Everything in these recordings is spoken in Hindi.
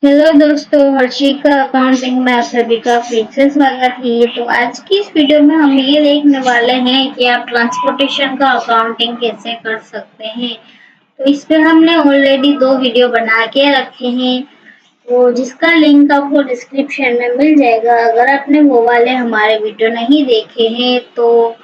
हेलो दोस्तों, हर्षिका अकाउंटिंग में आप सभी का फिर से स्वागत है। तो आज की इस वीडियो में हम ये देखने वाले हैं कि आप ट्रांसपोर्टेशन का अकाउंटिंग कैसे कर सकते हैं। तो इस पे हमने ऑलरेडी 2 वीडियो बना के रखे हैं, तो जिसका लिंक आपको डिस्क्रिप्शन में मिल जाएगा। अगर आपने वो वाले हमारे वीडियो नहीं देखे हैं तो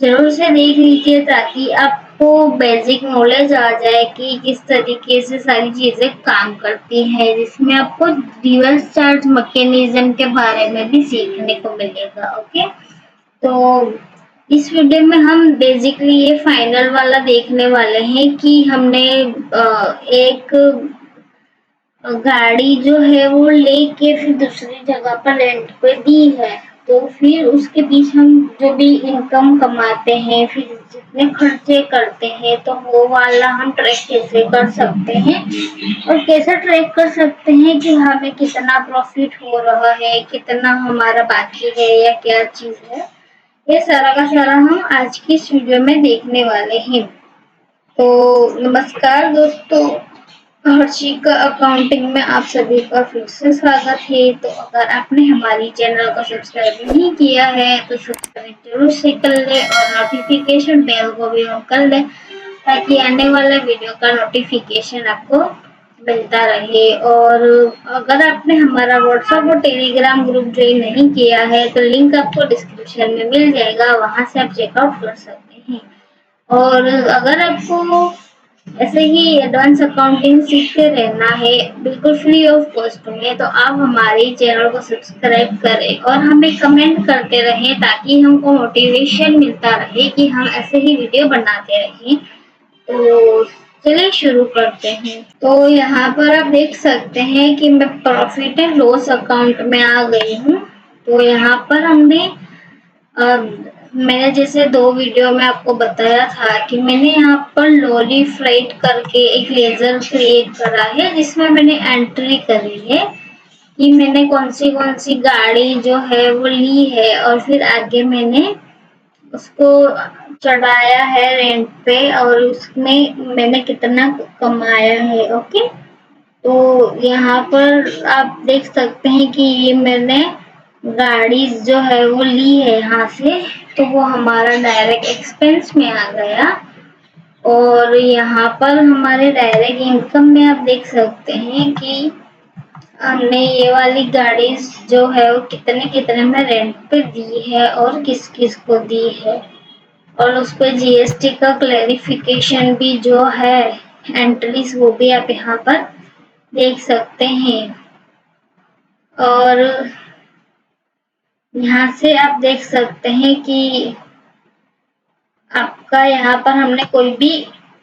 जरूर से देख लीजिए, ताकि आपको बेसिक नॉलेज आ जाए कि किस तरीके से सारी चीजें काम करती हैं, जिसमें आपको रिवर्स चार्ज मैकेनिज्म के बारे में भी सीखने को मिलेगा। ओके, तो इस वीडियो में हम बेसिकली ये फाइनल वाला देखने वाले हैं कि हमने एक गाड़ी जो है वो लेके फिर दूसरी जगह पर रेंट पे दी है। तो फिर उसके बीच हम जो भी इनकम कमाते हैं, फिर जितने खर्चे करते हैं, तो वो वाला हम ट्रैक कैसे कर सकते हैं और कैसे ट्रैक कर सकते हैं कि हमें कितना प्रॉफिट हो रहा है, कितना हमारा बाकी है या क्या चीज है। ये सारा का सारा हम आज की इस वीडियो में देखने वाले हैं। तो नमस्कार दोस्तों, हर्षिका अकाउंटिंग में आप सभी का फिर से स्वागत है। तो अगर आपने हमारी चैनल को सब्सक्राइब नहीं किया है तो सब्सक्राइब जरूर से कर ले और नोटिफिकेशन बेल को भी ऑन कर ले, ताकि आने वाले वीडियो का नोटिफिकेशन आपको मिलता रहे। और अगर आपने हमारा व्हाट्सएप और टेलीग्राम ग्रुप ज्वाइन नहीं किया है तो लिंक आपको डिस्क्रिप्शन में मिल जाएगा, वहां से आप चेकआउट कर सकते हैं। और अगर आपको ऐसे ही एडवांस अकाउंटिंग सीखते रहना है बिल्कुल फ्री ऑफ कॉस्ट में, तो आप हमारे चैनल को सब्सक्राइब करें और हमें कमेंट करते रहें, ताकि हमको मोटिवेशन मिलता रहे कि हम ऐसे ही वीडियो बनाते रहें। तो चलिए शुरू करते हैं। तो यहाँ पर आप देख सकते हैं कि मैं प्रॉफिट एंड लॉस अकाउंट में आ गई हूँ। तो यहाँ पर हमने मैंने जैसे 2 वीडियो में आपको बताया था कि मैंने यहाँ पर लॉली फ्लाइट करके एक लेजर क्रिएट करा है, जिसमें मैंने एंट्री करी है कि मैंने कौन सी गाड़ी जो है वो ली है, और फिर आगे मैंने उसको चढ़ाया है रेंट पे और उसमें मैंने कितना कमाया है। ओके, तो यहाँ पर आप देख सकते हैं कि ये मैंने गाड़ी जो है वो ली है यहाँ से, तो वो हमारा डायरेक्ट एक्सपेंस में आ गया। और यहाँ पर हमारे डायरेक्ट इनकम में आप देख सकते हैं कि हमने ये वाली गाड़ी जो है वो कितने कितने में रेंट पे दी है और किस किस को दी है। और उस पर जीएसटी का क्लेरिफिकेशन भी जो है, एंट्रीज, वो भी आप यहाँ पर देख सकते हैं। और यहाँ से आप देख सकते हैं कि आपका यहाँ पर हमने कोई भी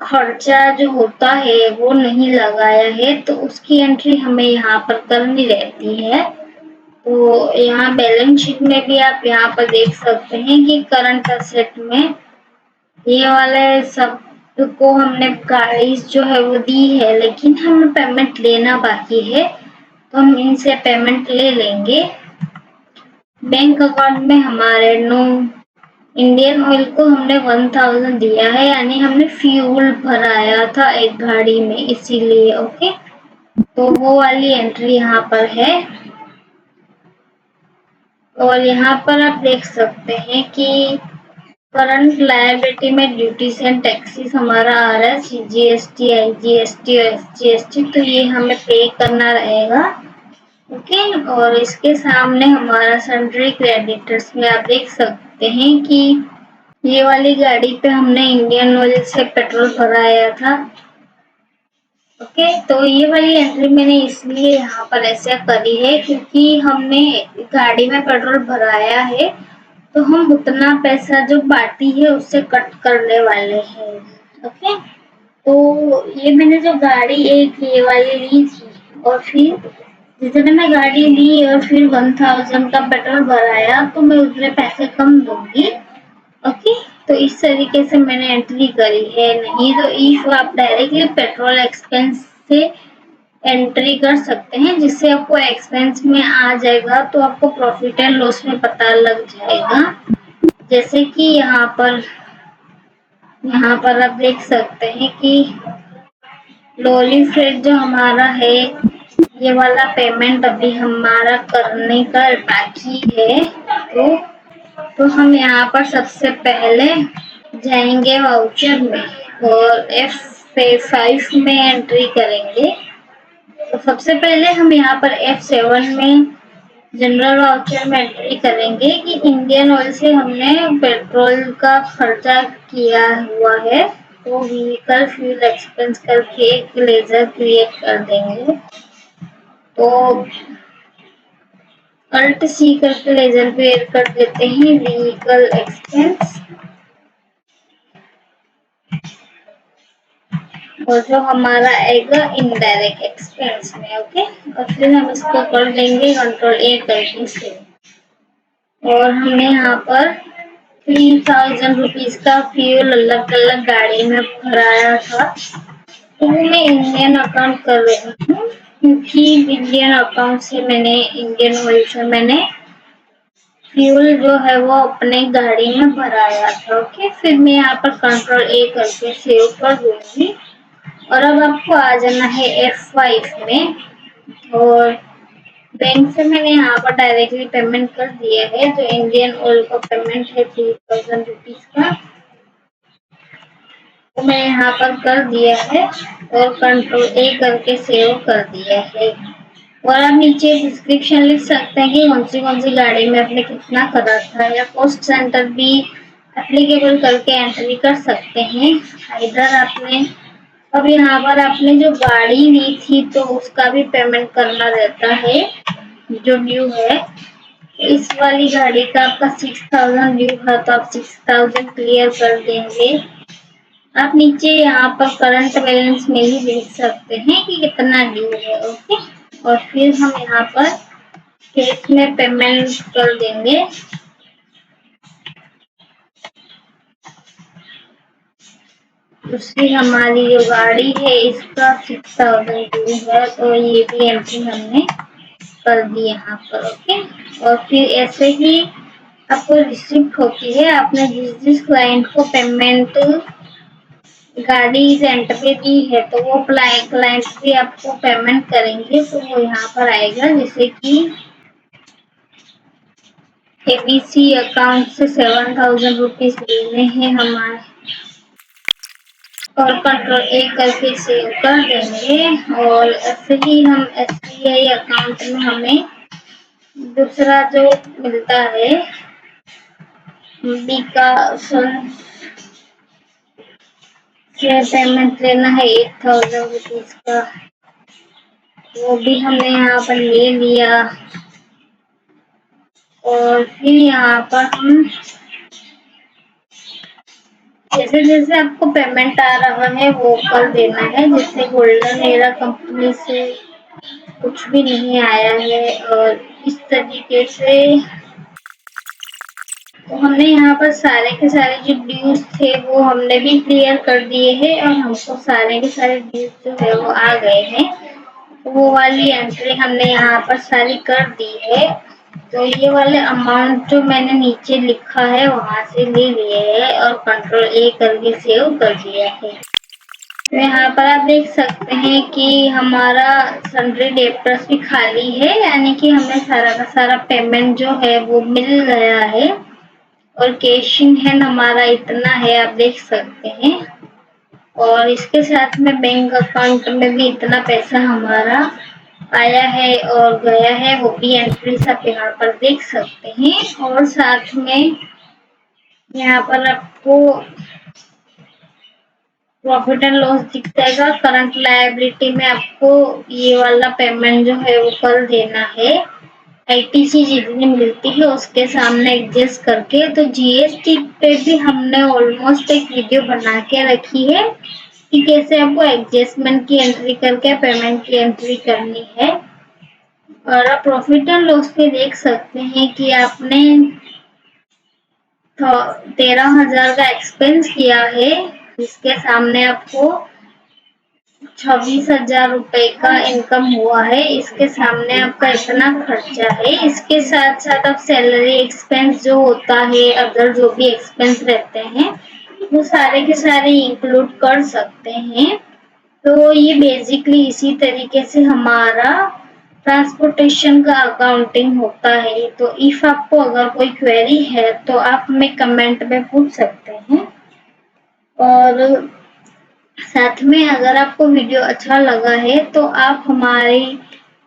खर्चा जो होता है वो नहीं लगाया है, तो उसकी एंट्री हमें यहाँ पर करनी रहती है। तो यहाँ बैलेंस शीट में भी आप यहाँ पर देख सकते हैं कि करंट असेट में ये वाले सब को हमने गाड़ी जो है वो दी है, लेकिन हमें पेमेंट लेना बाकी है, तो हम इनसे पेमेंट ले लेंगे। बैंक अकाउंट में हमारे नो इंडियन ऑयल को हमने 1000 दिया है, यानी हमने फ्यूल भराया था एक गाड़ी में, इसीलिए। ओके, तो वो वाली एंट्री यहाँ पर है। और यहाँ पर आप देख सकते हैं कि करंट लायबिलिटी में ड्यूटीज एंड टैक्सेस हमारा आ रहा है, जीएसटी, आईजीएसटी और एसजीएसटी, तो ये हमें पे करना रहेगा। ओके, और इसके सामने हमारा सन्ड्री क्रेडिटर्स में आप देख सकते हैं कि ये वाली गाड़ी पे हमने इंडियन ऑयल से पेट्रोल भराया था। ओके, तो ये वाली एंट्री मैंने इसलिए यहाँ पर ऐसे करी है क्योंकि हमने गाड़ी में पेट्रोल भराया है, तो हम उतना पैसा जो बाटी है उससे कट करने वाले हैं। ओके, तो ये मैंने जो गाड़ी एक ये वाली ली थी, और फिर जितने मैं गाड़ी ली और फिर 1000 का पेट्रोल भराया, तो मैं उतने पैसे कम दूंगी। ओके, तो इस तरीके से मैंने एंट्री करी है। नहीं तो इफ आप डायरेक्टली पेट्रोल एक्सपेंस से एंट्री कर सकते हैं, जिससे आपको एक्सपेंस में आ जाएगा, तो आपको प्रॉफिट एंड लॉस में पता लग जाएगा। जैसे कि यहाँ पर आप देख सकते हैं कि लॉली फ्रेट जो हमारा है ये वाला पेमेंट अभी हमारा करने का बाकी है। तो हम यहाँ पर सबसे पहले जाएंगे वाउचर में और F5 में एंट्री करेंगे। तो सबसे पहले हम यहाँ पर F7 में जनरल वाउचर में एंट्री करेंगे कि इंडियन ऑयल से हमने पेट्रोल का खर्चा किया हुआ है, तो व्हीकल फ्यूल एक्सपेंस करके एक लेजर क्रिएट कर देंगे। तो अल्ट सी करके लेजर क्रिएट कर देते हैं व्हीकल एक्सपेंस, और जो हमारा आएगा इनडायरेक्ट एक्सपेंस में। ओके, और फिर हम इसको कर देंगे कंट्रोल A करके सेव। और हमने यहाँ पर 3000 रुपीज का फ्यूल अलग अलग गाड़ी में भराया था। तो मैं इंडियन अकाउंट कर रही हूँ क्योंकि इंडियन अकाउंट से मैंने इंडियन ऑयल से मैंने फ्यूल जो है वो अपने गाड़ी में भराया था। ओके, फिर मैं यहाँ पर कंट्रोल A करके सेव कर दूंगी। और अब आपको आ जाना है F5 में, और बैंक से मैंने यहाँ पर डायरेक्टली पेमेंट कर दिया है। जो इंडियन ऑयल का पेमेंट है 3000 रुपीज का, तो मैं यहाँ पर कर दिया है और कंट्रोल A करके सेव कर दिया है। और आप नीचे डिस्क्रिप्शन लिख सकते हैं कि कौन सी गाड़ी में आपने कितना करा था, या कॉस्ट सेंटर भी एप्लीकेबल करके एंट्री कर सकते हैं। इधर आपने अब यहाँ पर आपने जो गाड़ी ली थी तो उसका भी पेमेंट करना रहता है जो ड्यू है। इस वाली गाड़ी का आपका 6000 ड्यू है, तो आप 6000 क्लियर कर देंगे। आप नीचे यहाँ पर करंट बैलेंस में ही देख सकते हैं कि कितना ड्यू है। ओके, और फिर हम यहाँ पर कैश में पेमेंट कर देंगे। दूसरी हमारी जो गाड़ी है इसका 6000 ड्यू है, तो ये भी एंट्री हमने कर दी यहाँ पर। ओके, और फिर ऐसे ही आपको रिसिप्ट होती है। आपने जिस जिस क्लाइंट को पेमेंट गाड़ी रेंट पे दी है तो वो क्लाइंट भी आपको पेमेंट करेंगे, तो वो यहाँ पर आएगा। जैसे कि ABC अकाउंट से 7000 रुपीज लेने हैं हमारे, और कंट्रोल A करके सेव कर देंगे। और ऐसे ही हम SBI अकाउंट में हमें दूसरा जो मिलता है विकासन से पेमेंट लेना है 8000 रुपीज का, वो भी हमने यहाँ पर ले लिया। और फिर यहाँ पर हम जैसे जैसे आपको पेमेंट आ रहा है वो कर देना है। जैसे गोल्डन एरा कंपनी से कुछ भी नहीं आया है, और इस तरीके से तो हमने यहाँ पर सारे के सारे जो ड्यूज थे वो हमने भी क्लियर कर दिए हैं, और हमको सारे के सारे ड्यूज जो है वो आ गए हैं। वो वाली एंट्री हमने यहाँ पर सारी कर दी है। तो ये वाले अमाउंट जो मैंने नीचे लिखा है वहां से ले लिए है और कंट्रोल A करके सेव कर दिया है। तो यहाँ पर आप देख सकते हैं कि हमारा सन्ड्री डेब्टर्स भी खाली है, यानी कि हमें सारा का सारा पेमेंट जो है वो मिल गया है। और कैश इन हैंड हमारा इतना है, आप देख सकते हैं। और इसके साथ में बैंक अकाउंट में भी इतना पैसा हमारा आया है और गया है, वो भी एंट्रीज आप यहाँ पर देख सकते हैं। और साथ में यहाँ पर आपको प्रॉफिट एंड लॉस दिख जाएगा। करंट लायबिलिटी में आपको ये वाला पेमेंट जो है वो कर देना है। ITC जितनी मिलती है उसके सामने एडजस्ट करके। तो GST पे भी हमने ऑलमोस्ट एक वीडियो बना के रखी है कि कैसे आपको एडजस्टमेंट की एंट्री करके पेमेंट की एंट्री करनी है। और आप प्रॉफिट एंड लॉस पे देख सकते हैं कि आपने 13,000 का एक्सपेंस किया है, जिसके सामने आपको 26,000 रुपए का इनकम हुआ है। इसके सामने आपका इतना खर्चा है। इसके साथ साथ आप सैलरी एक्सपेंस जो होता है, अदर जो भी एक्सपेंस रहते हैं वो सारे के सारे इंक्लूड कर सकते हैं। तो ये बेसिकली इसी तरीके से हमारा ट्रांसपोर्टेशन का अकाउंटिंग होता है। तो इफ आपको अगर कोई क्वेरी है तो आप हमें कमेंट में पूछ सकते हैं। और साथ में अगर आपको वीडियो अच्छा लगा है तो आप हमारे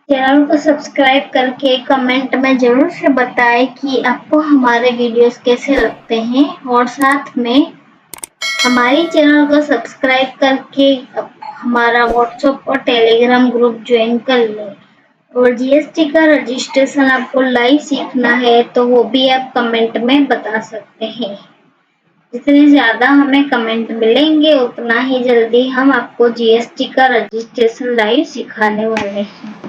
चैनल को सब्सक्राइब करके कमेंट में जरूर से बताएं कि आपको हमारे वीडियोस कैसे लगते हैं। और साथ में हमारे चैनल को सब्सक्राइब करके हमारा व्हाट्सएप और टेलीग्राम ग्रुप ज्वाइन कर लें। और जीएसटी का रजिस्ट्रेशन आपको लाइव सीखना है तो वो भी आप कमेंट में बता सकते हैं। जितने ज़्यादा हमें कमेंट मिलेंगे उतना ही जल्दी हम आपको जीएसटी का रजिस्ट्रेशन लाइव सिखाने वाले हैं।